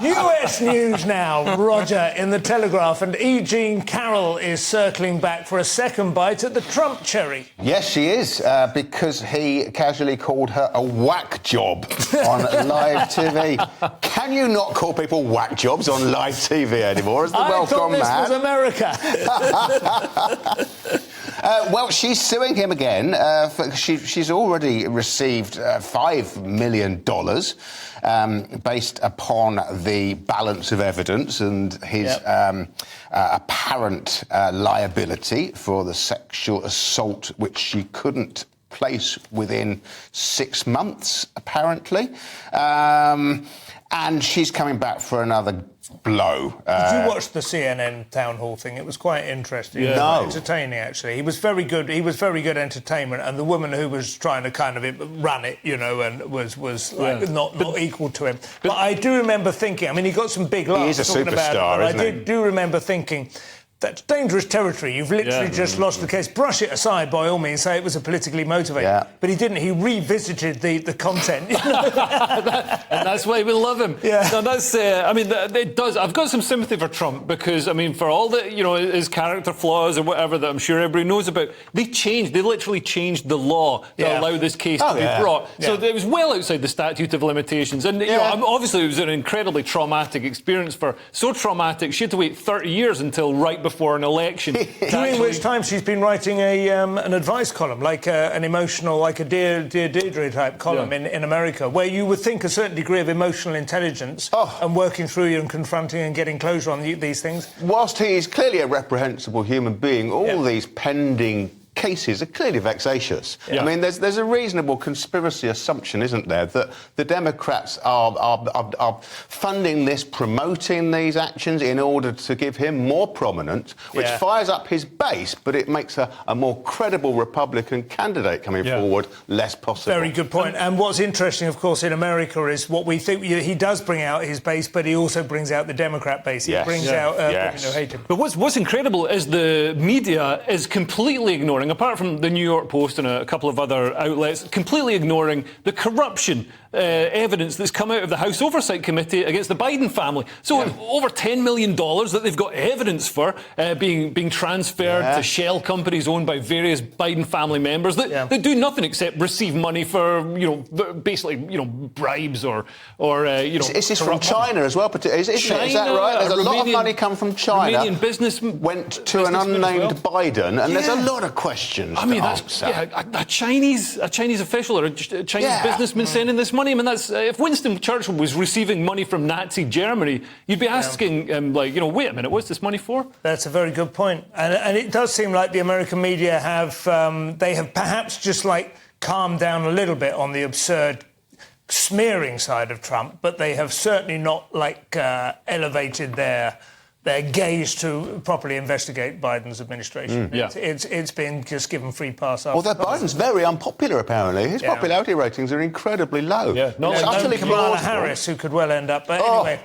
US news now, Roger, in the Telegraph, and E Jean Carroll is circling back for a second bite at the Trump cherry. Yes, she is, because he casually called her a whack job on live TV. Can you not call people whack jobs on live TV anymore? As the welcome man. I thought this was America. Well, she's suing him again. She's already received $5 million based upon the balance of evidence and his apparent liability for the sexual assault, which she couldn't place within 6 months, apparently. And she's coming back for another blow. Did you watch the CNN town hall thing? It was quite interesting. Yeah. It was No. quite entertaining, actually. He was very good. He was very good entertainment, and the woman who was trying to kind of run it, you know, and was like not equal to him. But I do remember thinking. I mean, he got some big laughs. He is a talking about superstar, it, but isn't he? I do remember thinking, that's dangerous territory. You've literally just lost the case. Brush it aside, by all means. Say it was a politically motivated. Yeah. But he didn't. He revisited the content. You know? And that's why we love him. Yeah. No, that's. I mean, it does. I've got some sympathy for Trump because, I mean, for all the, you know, his character flaws or whatever that I'm sure everybody knows about, they literally changed the law to allow this case to be brought. So it was well outside the statute of limitations. And you know, obviously, it was an incredibly traumatic experience. So traumatic, she had to wait 30 years until right before an election. During which time she's been writing an advice column, like an emotional, like a Dear Deirdre type column in America, where you would think a certain degree of emotional intelligence and working through and confronting and getting closure on these things. Whilst he is clearly a reprehensible human being, all these pending cases are clearly vexatious. I mean, there's a reasonable conspiracy assumption, isn't there, that the Democrats are funding this, promoting these actions in order to give him more prominence, which fires up his base, but it makes a more credible Republican candidate coming forward less possible. Very good point. And what's interesting, of course, in America is what we think he does bring out his base, but he also brings out the Democrat base. He brings out people who hate him. But what's incredible is the media is completely ignoring, apart from the New York Post and a couple of other outlets, completely ignoring the corruption evidence that's come out of the House Oversight Committee against the Biden family. So over $10 million that they've got evidence for being transferred to shell companies owned by various Biden family members that do nothing except receive money for, you know, basically, you know, bribes or you know. Is this from China as well? Isn't it? Is that right? There's a lot of money come from China. Romanian business went to an unnamed Biden, and there's a lot of questions. I mean, that's a Chinese official or a Chinese businessman sending this money. I mean, that's if Winston Churchill was receiving money from Nazi Germany, you'd be asking him, like, you know, wait a minute, what's this money for? That's a very good point, and it does seem like the American media have perhaps just like calmed down a little bit on the absurd smearing side of Trump, but they have certainly not like elevated their gaze to properly investigate Biden's administration. It's been just given free pass. Although Biden's very unpopular, apparently. His popularity ratings are incredibly low. It's utterly Kamala Harris, who could well end up. But anyway.